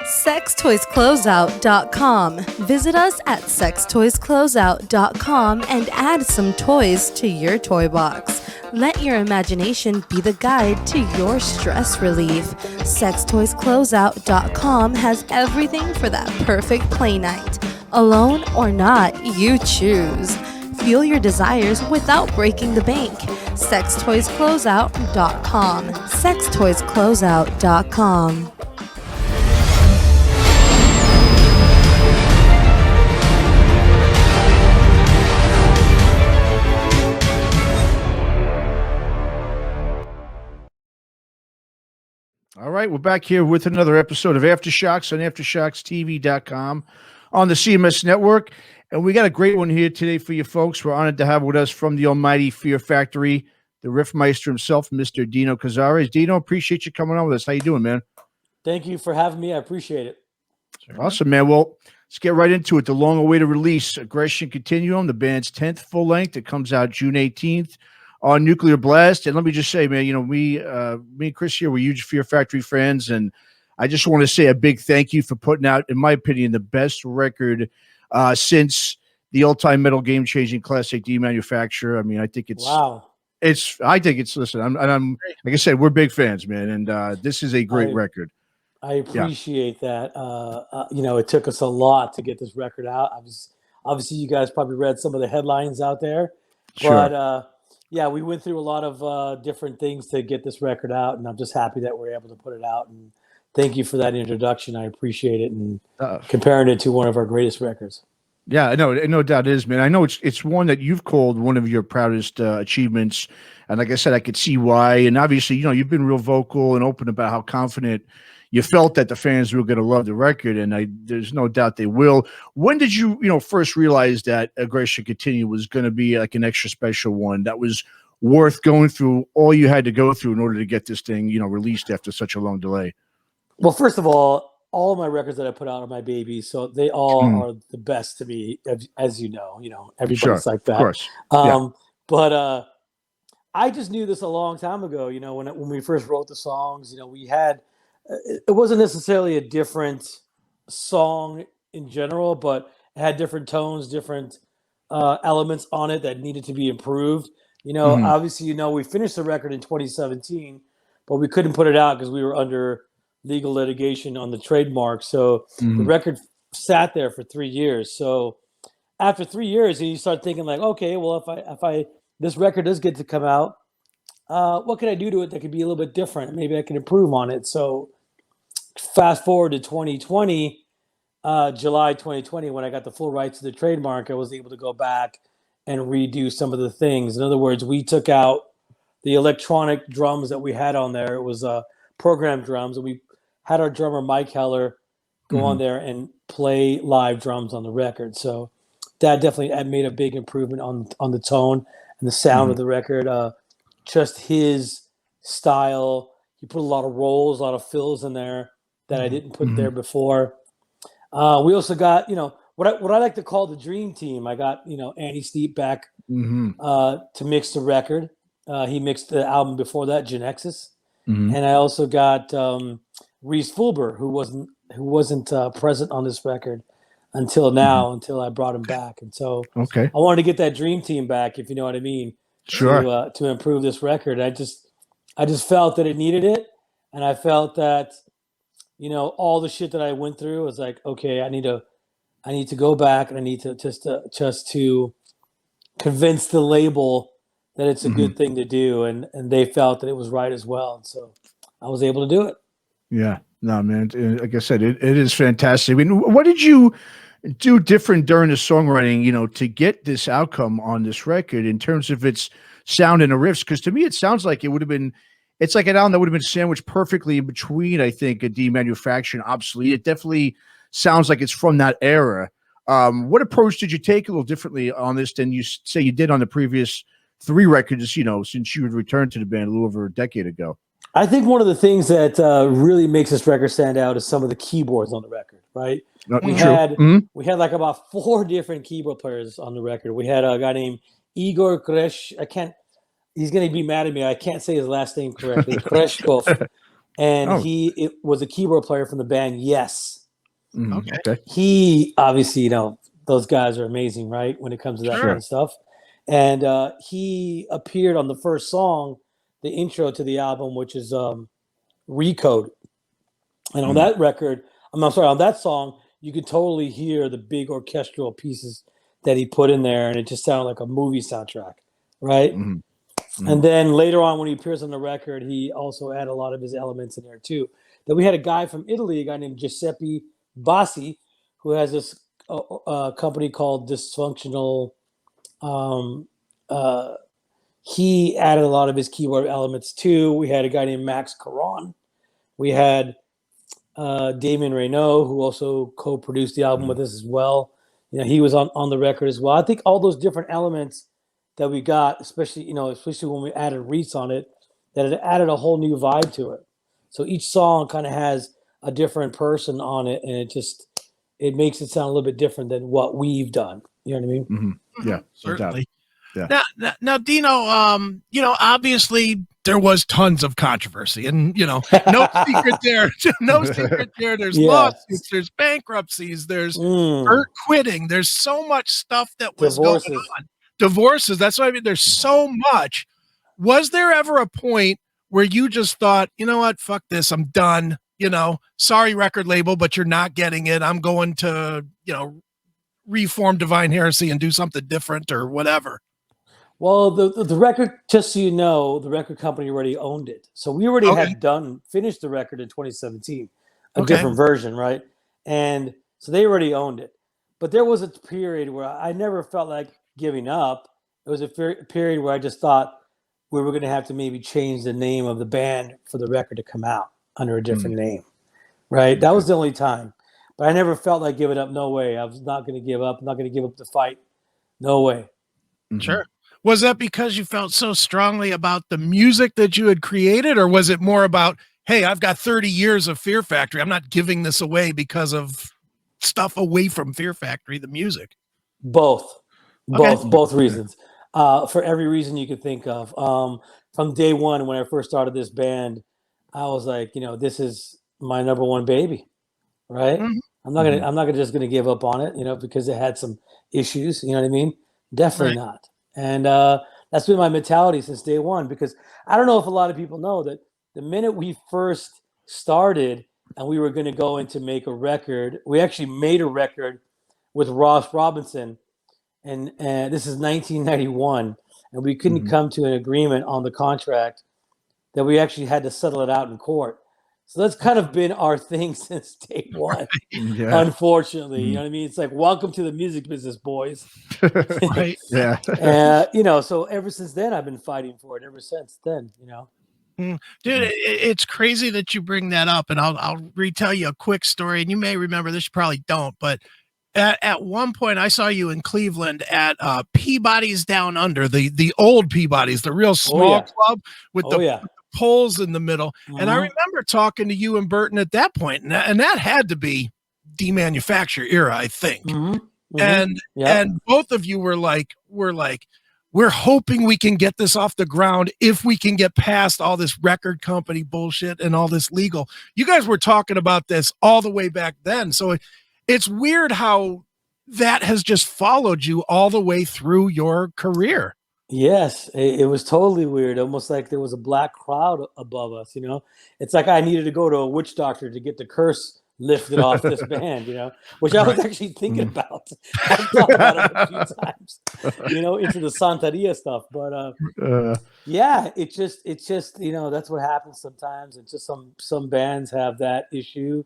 sextoyscloseout.com. Visit us at sextoyscloseout.com and add some toys to your toy box. Let your imagination be the guide to your stress relief. Sextoyscloseout.com has everything for that perfect play night. Alone or not, you choose. Feel your desires without breaking the bank. Sextoyscloseout.com. Sextoyscloseout.com. All right, we're back here with another episode of Aftershocks on AFTERSHOCKS.TV.com on the CMS Network. And we got a great one here today for you folks. We're honored to have with us from the almighty Fear Factory, the Riffmeister himself, Mr. Dino Cazares. Dino, appreciate you coming on with us. How you doing, man? Thank you for having me. I appreciate it. Awesome, man. Well, let's get right into it. The long-awaited release, Aggression Continuum, the band's 10th full length. It comes out June 18th. On Nuclear Blast. And let me just say, man, you know, me and Chris here, we're huge Fear Factory fans, and I just want to say a big thank you for putting out, in my opinion, the best record since the all-time metal game-changing classic Demanufacture. I mean, I think it's listen, I'm like I said, we're big fans, man, and this is a great record. I appreciate that. You know, it took us a lot to get this record out. Obviously you guys probably read some of the headlines out there, but yeah, we went through a lot of different things to get this record out, and I'm just happy that we're able to put it out. And thank you for that introduction. I appreciate it, and comparing it to one of our greatest records. Yeah, no doubt it is, man. I know it's one that you've called one of your proudest achievements, and like I said, I could see why. And obviously, you know, you've been real vocal and open about how confident you felt that the fans were going to love the record, and there's no doubt they will. When did you first realize that Aggression Continuum was going to be like an extra special one that was worth going through all you had to go through in order to get this thing, released after such a long delay? Well, first of all of my records that I put out are my babies, so they all are the best to me, as you know. Everybody's like that. Of course. But I just knew this a long time ago. When we first wrote the songs, we had. It wasn't necessarily a different song in general, but it had different tones, different elements on it that needed to be improved. Obviously, we finished the record in 2017, but we couldn't put it out because we were under legal litigation on the trademark. So the record sat there for 3 years. So after 3 years, you start thinking like, okay, well, if this record does get to come out, what can I do to it that could be a little bit different? Maybe I can improve on it. So fast forward to 2020, July 2020, when I got the full rights to the trademark, I was able to go back and redo some of the things. In other words, we took out the electronic drums that we had on there. It was programmed drums, and we had our drummer Mike Heller go on there and play live drums on the record. So that definitely made a big improvement on the tone and the sound of the record. Just his style. He put a lot of rolls, a lot of fills in there that I didn't put there before. We also got, what I like to call the dream team. I got, Andy Steep back to mix the record. He mixed the album before that, Genexus. And I also got Reese Fulber, who wasn't present on this record until now, until I brought him back. And so I wanted to get that dream team back, if you know what I mean. Sure. To improve this record. I just felt that it needed it, and I felt that all the shit that I went through was like, okay, I need to go back, and I need to just to convince the label that it's a good thing to do, and they felt that it was right as well, and so I was able to do it. Yeah, no, man. Like I said, it is fantastic. I mean, what did you do different during the songwriting, to get this outcome on this record in terms of its sound and the riffs? Because to me, it sounds like it would have been. It's like an album that would have been sandwiched perfectly in between, I think, a Demanufacture and Obsolete. It definitely sounds like it's from that era. What approach did you take a little differently on this than you say you did on the previous 3 records, since you had returned to the band a little over a decade ago? I think one of the things that really makes this record stand out is some of the keyboards on the record, right? We had like about 4 different keyboard players on the record. We had a guy named Igor Gresh. He's going to be mad at me. I can't say his last name correctly. Kreshkov. and Oh. it was a keyboard player from the band Yes. Okay. He obviously, those guys are amazing, right? When it comes to that kind of stuff. And he appeared on the first song, the intro to the album, which is Recode. And on that record, on that song, you could totally hear the big orchestral pieces that he put in there, and it just sounded like a movie soundtrack, right? And then later on, when he appears on the record, he also added a lot of his elements in there too. Then we had a guy from Italy, a guy named Giuseppe Bassi, who has this company called Dysfunctional. He added a lot of his keyboard elements too. We had a guy named Max Caron. We had Damien Reynaud, who also co-produced the album with us as well. He was on the record as well. I think all those different elements that we got, especially when we added Reese on it, that it added a whole new vibe to it. So each song kind of has a different person on it, and it makes it sound a little bit different than what we've done. You know what I mean? Yeah, certainly. Yeah. Now, Dino, obviously there was tons of controversy, and no secret there. No secret there. There's lawsuits, there's bankruptcies, there's Burt quitting. There's so much stuff that was going on. Divorces. That's what I mean. There's so much. Was there ever a point where you just thought, you know what, fuck this, I'm done. Sorry, record label, but you're not getting it. I'm going to, reform Divine Heresy and do something different or whatever. Well, the record, just so you know, the record company already owned it. So we already had finished the record in 2017, a different version, right? And so they already owned it. But there was a period where I never felt like giving up. It was a period where I just thought we were going to have to maybe change the name of the band for the record to come out under a different name, right? That was the only time. But I never felt like giving up. No way. I was not going to give up. I'm not going to give up the fight. No way. Sure. Was that because you felt so strongly about the music that you had created, or was it more about, hey, I've got 30 years of Fear Factory. I'm not giving this away because of stuff away from Fear Factory, the music? Both reasons. For every reason you could think of. From day one, when I first started this band, I was like, this is my number one baby, right? I'm not just gonna give up on it, because it had some issues. You know what I mean? Definitely not. And that's been my mentality since day one, because I don't know if a lot of people know that the minute we first started and we were going to go in to make a record, we actually made a record with Ross Robinson, and this is 1991, and we couldn't come to an agreement on the contract, that we actually had to settle it out in court. So that's kind of been our thing since day one, unfortunately. You know what I mean? It's like, welcome to the music business, boys. Right. Yeah. So ever since then, I've been fighting for it ever since then, Dude, it's crazy that you bring that up, and I'll retell you a quick story, and you may remember this, you probably don't, but at one point I saw you in Cleveland at Peabody's Down Under, the old Peabody's, the real small club with the poles in the middle. And I remember talking to you and Burton at that point, and that had to be demanufacture era, I think. And both of you were like, we're hoping we can get this off the ground if we can get past all this record company bullshit and all this legal. You guys were talking about this all the way back then. So it's weird how that has just followed you all the way through your career. Yes, it was totally weird. Almost like there was a black cloud above us, It's like I needed to go to a witch doctor to get the curse lifted off this band, which I was actually thinking about. I've thought about it a few times, into the Santeria stuff. But it's just that's what happens sometimes. It's just some bands have that issue.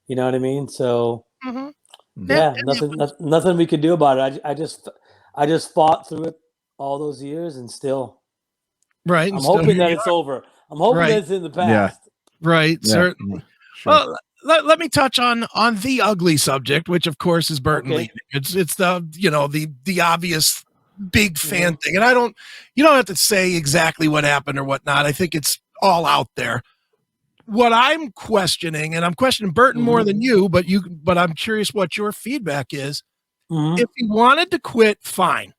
You know what I mean? So nothing we could do about it. I just fought through it all those years, and still, right. I'm hoping that it's over. I'm hoping that it's in the past. Right. Certainly. Sure. Well, let me touch on the ugly subject, which of course is Burton leaving. It's the the obvious big fan thing, and you don't have to say exactly what happened or whatnot. I think it's all out there. What I'm questioning, and I'm questioning Burton more than you, but I'm curious what your feedback is. If he wanted to quit, fine.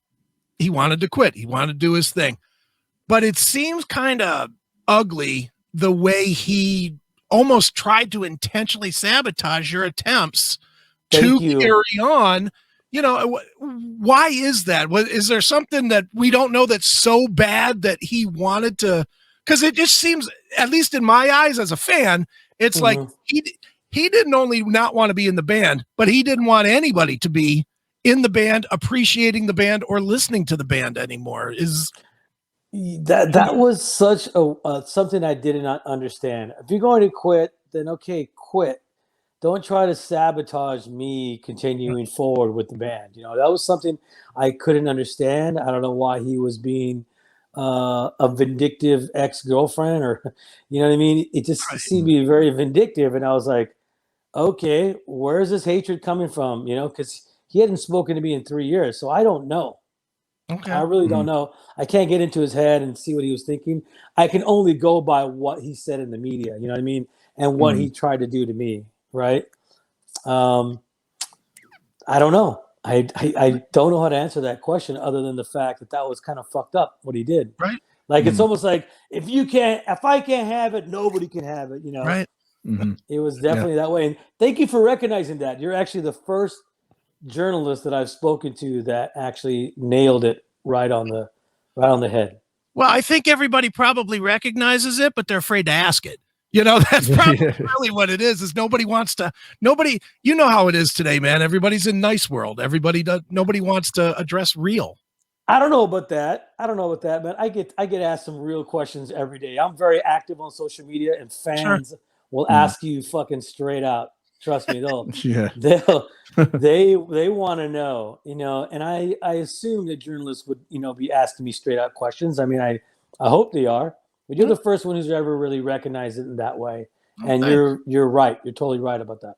He wanted to quit. He wanted to do his thing. But it seems kind of ugly the way he almost tried to intentionally sabotage your attempts Thank to you. carry on. You know, why is that? Is there something that we don't know that's so bad that he wanted to? Because it just seems, at least in my eyes as a fan, it's like he didn't only not want to be in the band, but he didn't want anybody to be in the band, appreciating the band, or listening to the band anymore. That was such a something I did not understand. If you're going to quit, then okay, quit. Don't try to sabotage me continuing forward with the band. You know, that was something I couldn't understand. I don't know why he was being a vindictive ex-girlfriend, or, you know what I mean? It just seemed to be very vindictive. And I was like, okay, where's this hatred coming from? You know, because he hadn't spoken to me in 3 years. So I don't know. Okay. I really don't know. I can't get into his head and see what he was thinking. I can only go by what he said in the media, you know what I mean? And what he tried to do to me. Right. I don't know. I don't know how to answer that question other than the fact that was kind of fucked up what he did. Right. Like, it's almost like if I can't have it, nobody can have it, you know? Right. It was definitely that way. And thank you for recognizing that. You're actually the first journalist that I've spoken to that actually nailed it right on the head. Well, I think everybody probably recognizes it, but they're afraid to ask it. You know, that's probably really what it is nobody wants to, you know how it is today, man. Everybody's in nice world. Nobody wants to address real. I don't know about that, man. I get asked some real questions every day. I'm very active on social media, and fans will ask you fucking straight out. Trust me, they want to know, you know, and I assume that journalists would, you know, be asking me straight out questions. I mean, I hope they are. But you're the first one who's ever really recognized it in that way. And you're right. You're totally right about that.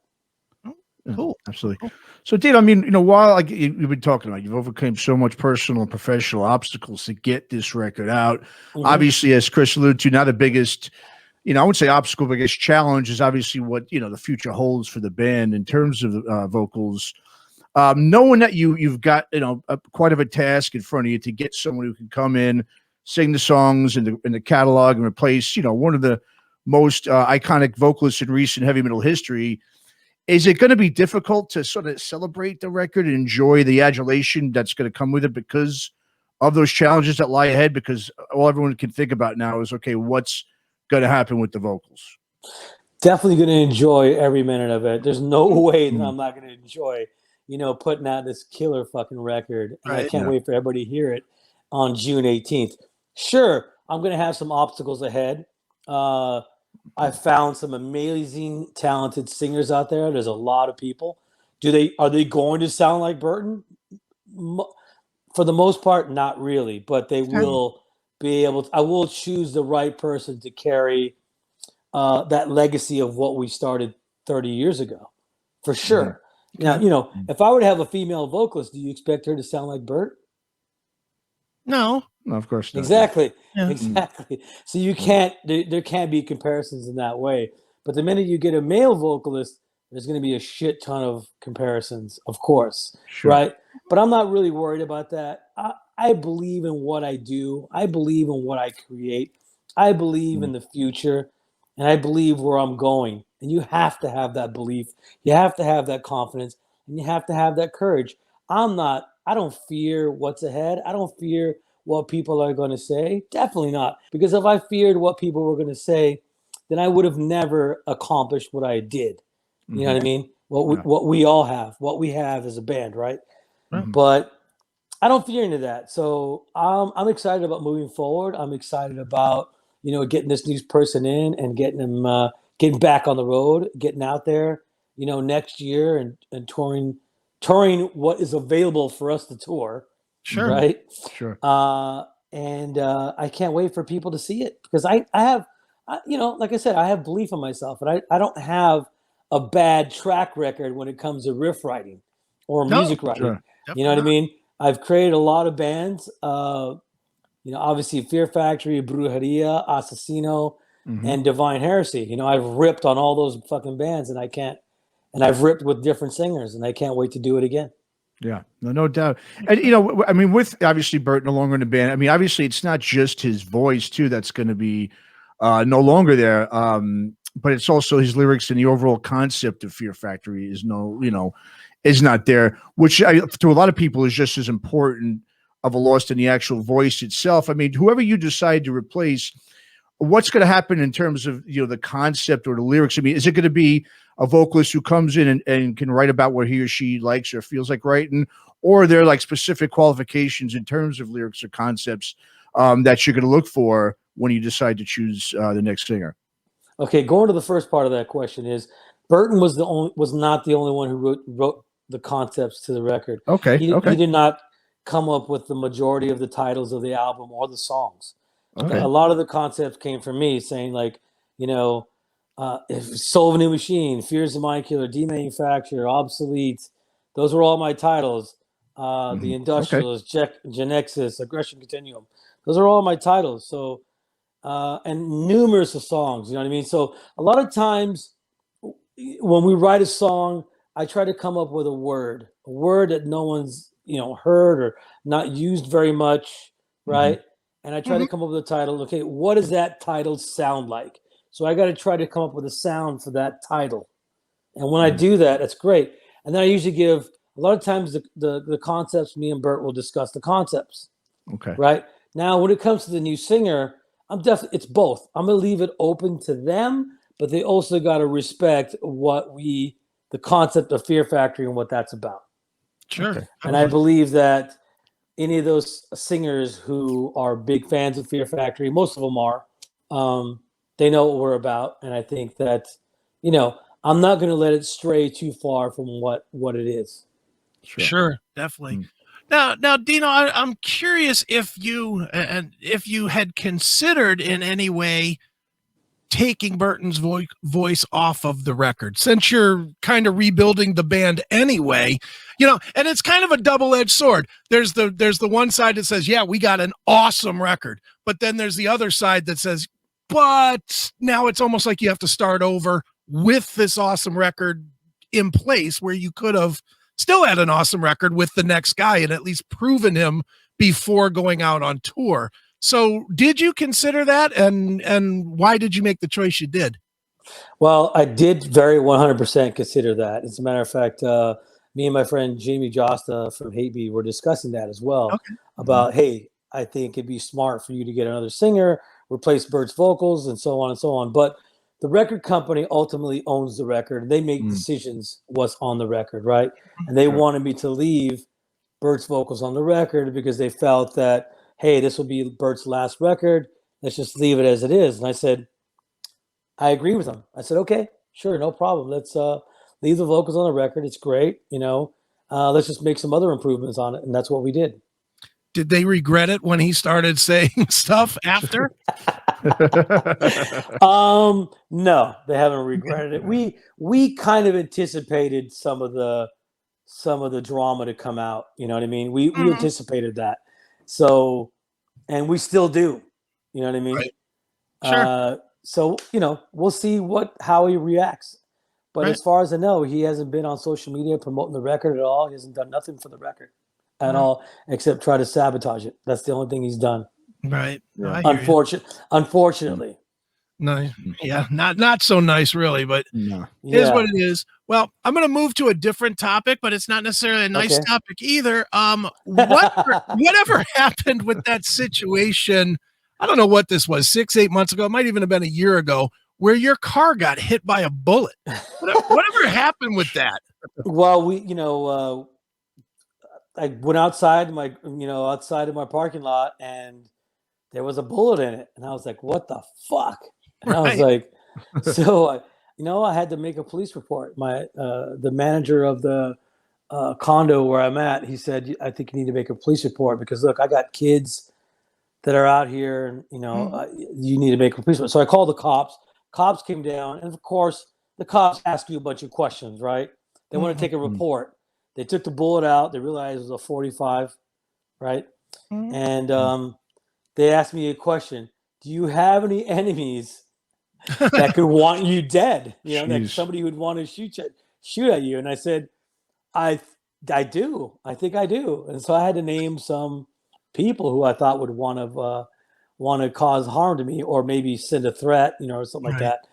Cool. Absolutely. Cool. So, Dino, I mean, you know, while you've been talking about, you've overcome so much personal and professional obstacles to get this record out. Obviously, as Chris alluded to, now the biggest, you know, I wouldn't say obstacle, but I guess challenge is obviously what, you know, the future holds for the band in terms of vocals. Knowing that you've got, you know, quite of a task in front of you to get someone who can come in, sing the songs in the catalog, and replace, you know, one of the most iconic vocalists in recent heavy metal history. Is it going to be difficult to sort of celebrate the record and enjoy the adulation that's going to come with it because of those challenges that lie ahead? Because all everyone can think about now is, okay, what's going to happen with the vocals? Definitely going to enjoy every minute of it. There's no way that I'm not going to enjoy, you know, putting out this killer fucking record. And I can't wait for everybody to hear it on June 18th. Sure, I'm going to have some obstacles ahead. I found some amazing, talented singers out there. There's a lot of people. Are they going to sound like Burton? For the most part, not really, but they will be able to. I will choose the right person to carry that legacy of what we started 30 years ago, for sure. Now, you know, if I were to have a female vocalist, do you expect her to sound like Bert? No, of course not. Exactly. So you can't. There can't be comparisons in that way. But the minute you get a male vocalist, there's going to be a shit ton of comparisons, of course, right? But I'm not really worried about that. I believe in what I do. I believe in what I create. I believe in the future, and I believe where I'm going. And you have to have that belief. You have to have that confidence, and you have to have that courage. I don't fear what's ahead. I don't fear what people are going to say. Definitely not. Because if I feared what people were going to say, then I would have never accomplished what I did. You know what I mean? What we all have, what we have as a band, right? But I don't fear any of that. So I'm excited about moving forward. I'm excited about, you know, getting this new person in and getting them, getting back on the road, getting out there, you know, next year and touring what is available for us to tour. Right. And I can't wait for people to see it, because I have, you know, like I said, I have belief in myself, and I don't have a bad track record when it comes to riff writing or music writing. You know what I mean? I've created a lot of bands, you know, obviously Fear Factory, Brujeria, Assassino, and Divine Heresy. You know, I've ripped on all those fucking bands, and I've ripped with different singers, and I can't wait to do it again. Yeah, no doubt. And, you know, I mean, with obviously Bert no longer in the band, I mean, obviously it's not just his voice too that's going to be no longer there. but it's also his lyrics and the overall concept of Fear Factory is is not there, which to a lot of people is just as important of a loss than the actual voice itself. I mean, whoever you decide to replace, what's going to happen in terms of the concept or the lyrics? I mean, is it going to be a vocalist who comes in and can write about what he or she likes or feels like writing, or are there like specific qualifications in terms of lyrics or concepts that you're going to look for when you decide to choose the next singer? Okay, going to the first part of that question is Burton was not the only one who wrote the concepts to the record. Okay, he did not come up with the majority of the titles of the album or the songs. Okay. A lot of the concepts came from me, saying like, Soul of a New Machine, Fears the Mind Killer, Demanufacture, Obsolete. Those were all my titles. The Industrialist, Genexus, Aggression Continuum. Those are all my titles. So, and numerous of songs, you know what I mean? So a lot of times when we write a song, I try to come up with a word that no one's, heard or not used very much. Right. And I try to come up with a title. Okay, what does that title sound like? So I got to try to come up with a sound for that title. And when I do that, that's great. And then I usually give, a lot of times the concepts, me and Bert will discuss the concepts. Okay. Right? Now, when it comes to the new singer, it's both. I'm going to leave it open to them, but they also got to respect the concept of Fear Factory and what that's about. Sure. Okay. And I believe that any of those singers who are big fans of Fear Factory, most of them are, they know what we're about. And I think that, I'm not going to let it stray too far from what it is. Sure, definitely. Now, Dino, I'm curious if you had considered in any way taking Burton's voice off of the record, since you're kind of rebuilding the band anyway, and it's kind of a double-edged sword. There's the one side that says, yeah, we got an awesome record, but then there's the other side that says, but now it's almost like you have to start over with this awesome record in place, where you could have still had an awesome record with the next guy and at least proven him before going out on tour. So did you consider that, and why did you make the choice you did? Well, I did very 100% consider that. As a matter of fact, me and my friend Jamie Josta from Hate Me were discussing that as well, about, hey, I think it'd be smart for you to get another singer, replace Bert's vocals, and so on and so on. But the record company ultimately owns the record. They make decisions what's on the record, right? And they wanted me to leave Bert's vocals on the record because they felt that, hey, this will be Bert's last record. Let's just leave it as it is. And I said, I agree with them. I said, okay, sure, no problem. Let's leave the vocals on the record. It's great. Let's just make some other improvements on it. And that's what we did. Did they regret it when he started saying stuff after? No, they haven't regretted it. We kind of anticipated some of the drama to come out. You know what I mean? We anticipated that. So, and we still do. You know what I mean? Right. Sure. So, we'll see how he reacts. But as far as I know, he hasn't been on social media promoting the record at all. He hasn't done nothing for the record at all, except try to sabotage it. That's the only thing he's done. Right. Yeah. Unfortunately. No, yeah, not so nice, really, but it is what it is. Well, I'm going to move to a different topic, but it's not necessarily a nice topic either. Whatever happened with that situation? I don't know what this was, 6-8 months ago. It might even have been a year ago, where your car got hit by a bullet. Whatever happened with that? Well, I went outside of my parking lot, and there was a bullet in it, and I was like, "What the fuck?" And I was like, so I had to make a police report. The manager of the condo where I'm at, he said, "I think you need to make a police report because look, I got kids that are out here, and you need to make a police report." So I called the cops. Cops came down, and of course, the cops ask you a bunch of questions, right? They want to take a report. They took the bullet out. They realized it was a 45, right? And they asked me a question: do you have any enemies that could want you dead? Like somebody who would want to shoot at you. And I said, I do. I think I do. And so I had to name some people who I thought would want to cause harm to me, or maybe send a threat, or something like that.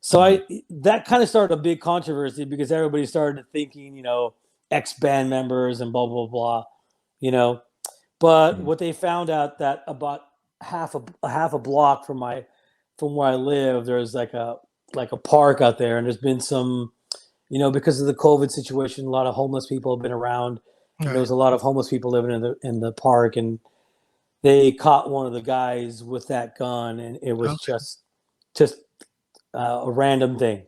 So that kind of started a big controversy because everybody started thinking, you know, ex-band members and blah, blah, blah, you know. But what they found out that about half a block from where I live, there's like a park out there, and there's been some, you know, because of the COVID situation, a lot of homeless people have been around. Right. There was a lot of homeless people living in the park, and they caught one of the guys with that gun, and it was just a random thing.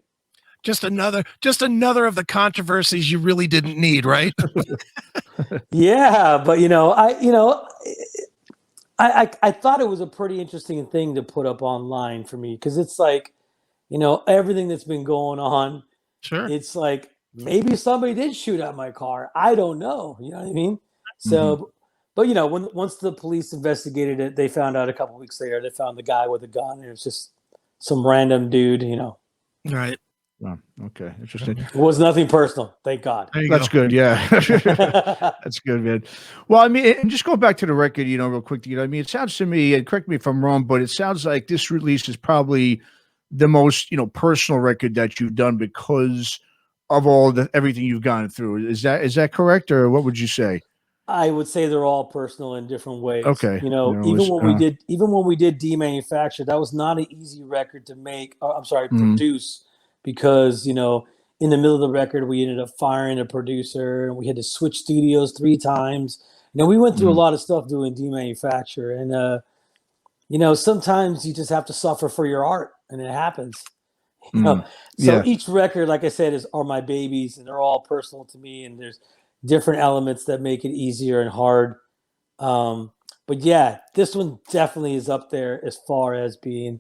Just another of the controversies you really didn't need, right? Yeah, but I thought it was a pretty interesting thing to put up online for me, because it's like, you know, everything that's been going on. Sure. It's like maybe somebody did shoot at my car. I don't know. You know what I mean? So, but you know, once the police investigated it, they found out a couple weeks later, they found the guy with a gun. It was just some random dude, you know. Right. Oh, okay, interesting. It was nothing personal, thank God. That's good, yeah. That's good, man. Well, I mean, and just go back to the record, you know, real quick. You know, I mean, it sounds to me, and correct me if I'm wrong, but it sounds like this release is probably the most, you know, personal record that you've done because of everything you've gone through. Is that correct, or what would you say? I would say they're all personal in different ways. Okay, you know, even when we did Demanufactured, that was not an easy record to make. Produce. Because, you know, in the middle of the record, we ended up firing a producer, and we had to switch studios 3 times. You know, we went through a lot of stuff doing Demanufacture, and you know, sometimes you just have to suffer for your art, and it happens. You know, so each record, like I said, are my babies, and they're all personal to me, and there's different elements that make it easier and hard. But yeah, this one definitely is up there as far as being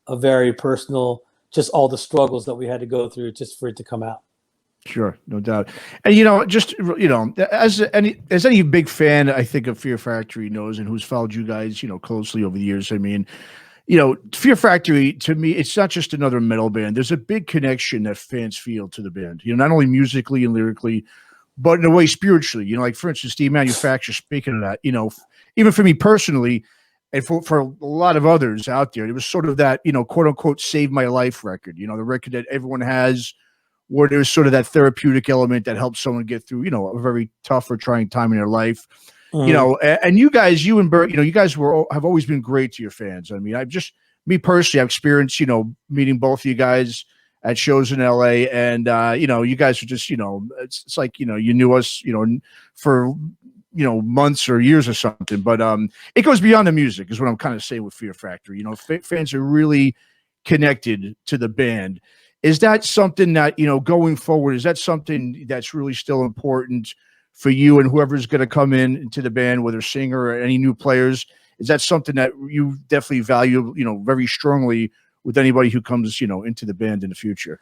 a very personal. Just all the struggles that we had to go through just for it to come out. Sure, no doubt. And you know, just you know, as any big fan, I think, of Fear Factory knows, and who's followed you guys, you know, closely over the years. I mean, you know, Fear Factory, to me, it's not just another metal band. There's a big connection that fans feel to the band. You know, not only musically and lyrically, but in a way spiritually. You know, like for instance, Demanufacture. Speaking of that, you know, even for me personally. And for a lot of others out there, it was sort of that, you know, quote unquote, save my life record, you know, the record that everyone has where there's sort of that therapeutic element that helps someone get through, you know, a very tough or trying time in their life, you know, and you and Bert, you know, you guys have always been great to your fans. I mean, me personally, I've experienced, you know, meeting both of you guys at shows in LA, and, you know, you guys are just, you know, it's like, you know, you knew us, you know, for, you know, months or years or something, but it goes beyond the music is what I'm kind of saying with Fear Factory. You know, fans are really connected to the band. Is that something that, you know, going forward, is that something that's really still important for you and whoever's going to come into the band, whether singer or any new players? Is that something that you definitely value, you know, very strongly with anybody who comes, you know, into the band in the future?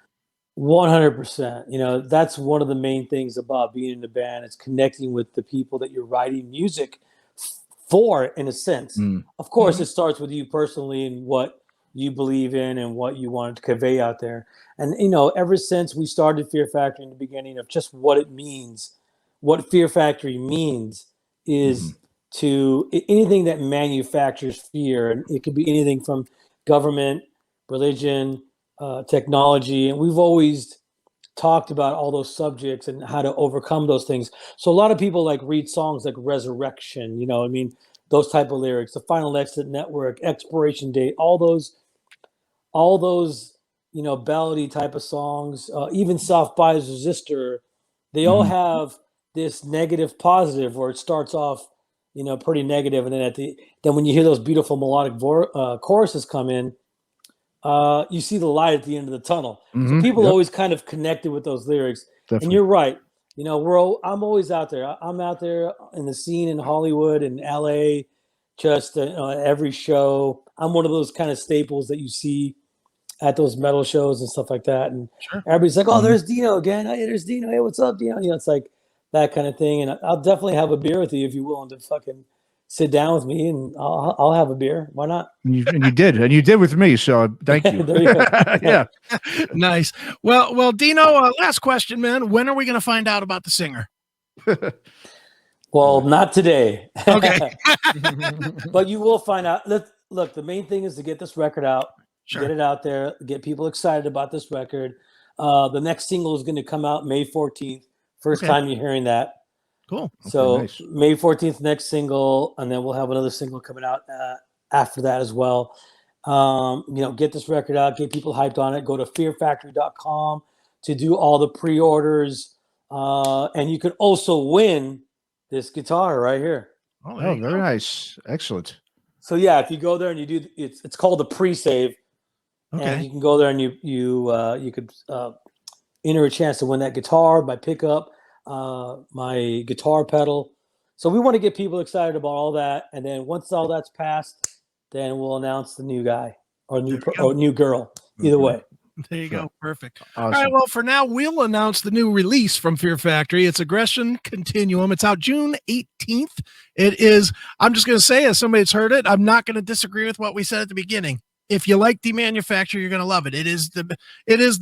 100%. You know, that's one of the main things about being in the band. It's connecting with the people that you're writing music for, in a sense. Of course, it starts with you personally and what you believe in and what you want to convey out there. And, you know, ever since we started Fear Factory in the beginning of just what it means, what Fear Factory means is to anything that manufactures fear. And it could be anything from government, religion, technology, and we've always talked about all those subjects and how to overcome those things. So a lot of people like read songs like Resurrection, you know, I mean, those type of lyrics, The Final Exit Network, Expiration Date, all those, you know, ballady type of songs, even South by's Resistor, they all have this negative positive where it starts off, you know, pretty negative, and then then when you hear those beautiful melodic choruses come in, you see the light at the end of the tunnel. So people always kind of connected with those lyrics. Definitely. And you're right. You know, I'm always out there. I'm out there in the scene in Hollywood and LA, just every show. I'm one of those kind of staples that you see at those metal shows and stuff like that. And everybody's like, oh, there's Dino again. Hey, there's Dino. Hey, what's up, Dino? You know, it's like that kind of thing. And I'll definitely have a beer with you if you're willing to fucking sit down with me, and I'll have a beer. Why not? And you did with me. So thank you. There you go. Yeah. Nice. Well, Dino, last question, man. When are we going to find out about the singer? Well, not today. Okay. But you will find out. Look, the main thing is to get this record out. Sure. get it out there, get people excited about this record. The next single is going to come out May 14th. First time you're hearing that. Cool. So nice. May 14th, next single, and then we'll have another single coming out after that as well. Get this record out, get people hyped on it. Go to fearfactory.com to do all the pre-orders. And you can also win this guitar right here. Oh, very nice. Excellent. So yeah, if you go there and you do, it's called the pre-save. Okay. And you can go there and you could enter a chance to win that guitar, my pickup, my guitar pedal. So we want to get people excited about all that, and then once all that's passed, then we'll announce the new guy or new girl. Either way. There you go. Perfect. Awesome. All right. Well, for now, we'll announce the new release from Fear Factory. It's Aggression Continuum. It's out June 18th. It is, I'm just going to say, as somebody that's heard it, I'm not going to disagree with what we said at the beginning. If you like Demanufacture, you're going to love it. It is the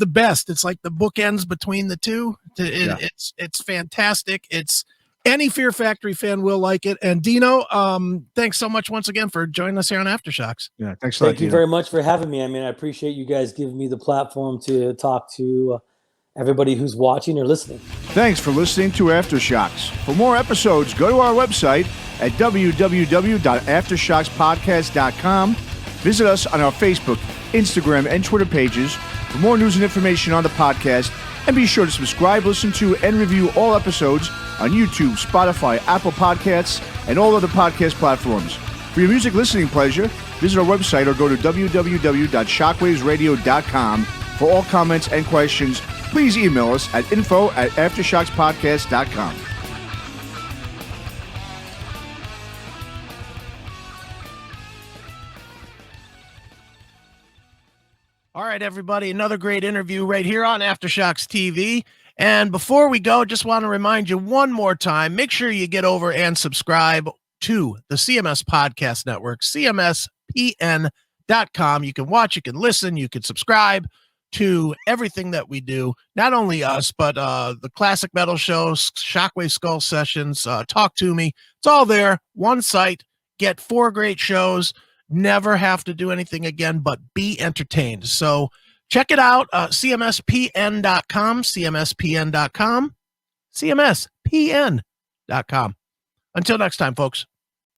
best. It's like the bookends between the two. It's fantastic. Any Fear Factory fan will like it. And Dino, thanks so much once again for joining us here on Aftershocks. Yeah, thanks a lot. Thank you very much for having me. I mean, I appreciate you guys giving me the platform to talk to everybody who's watching or listening. Thanks for listening to Aftershocks. For more episodes, go to our website at www.aftershockspodcast.com. Visit us on our Facebook, Instagram, and Twitter pages for more news and information on the podcast. And be sure to subscribe, listen to, and review all episodes on YouTube, Spotify, Apple Podcasts, and all other podcast platforms. For your music listening pleasure, visit our website or go to www.shockwavesradio.com. For all comments and questions, please email us at info@aftershockspodcast.com. All right, everybody, another great interview right here on Aftershocks TV. And before we go, just want to remind you one more time, make sure you get over and subscribe to the CMS Podcast Network, cmspn.com. You can watch, you can listen, you can subscribe to everything that we do. Not only us, but the classic metal shows, Shockwave Skull Sessions, Talk to Me. It's all there, one site. Get 4 great shows. Never have to do anything again but be entertained. So check it out, cmspn.com, cmspn.com, cmspn.com. Until next time, folks.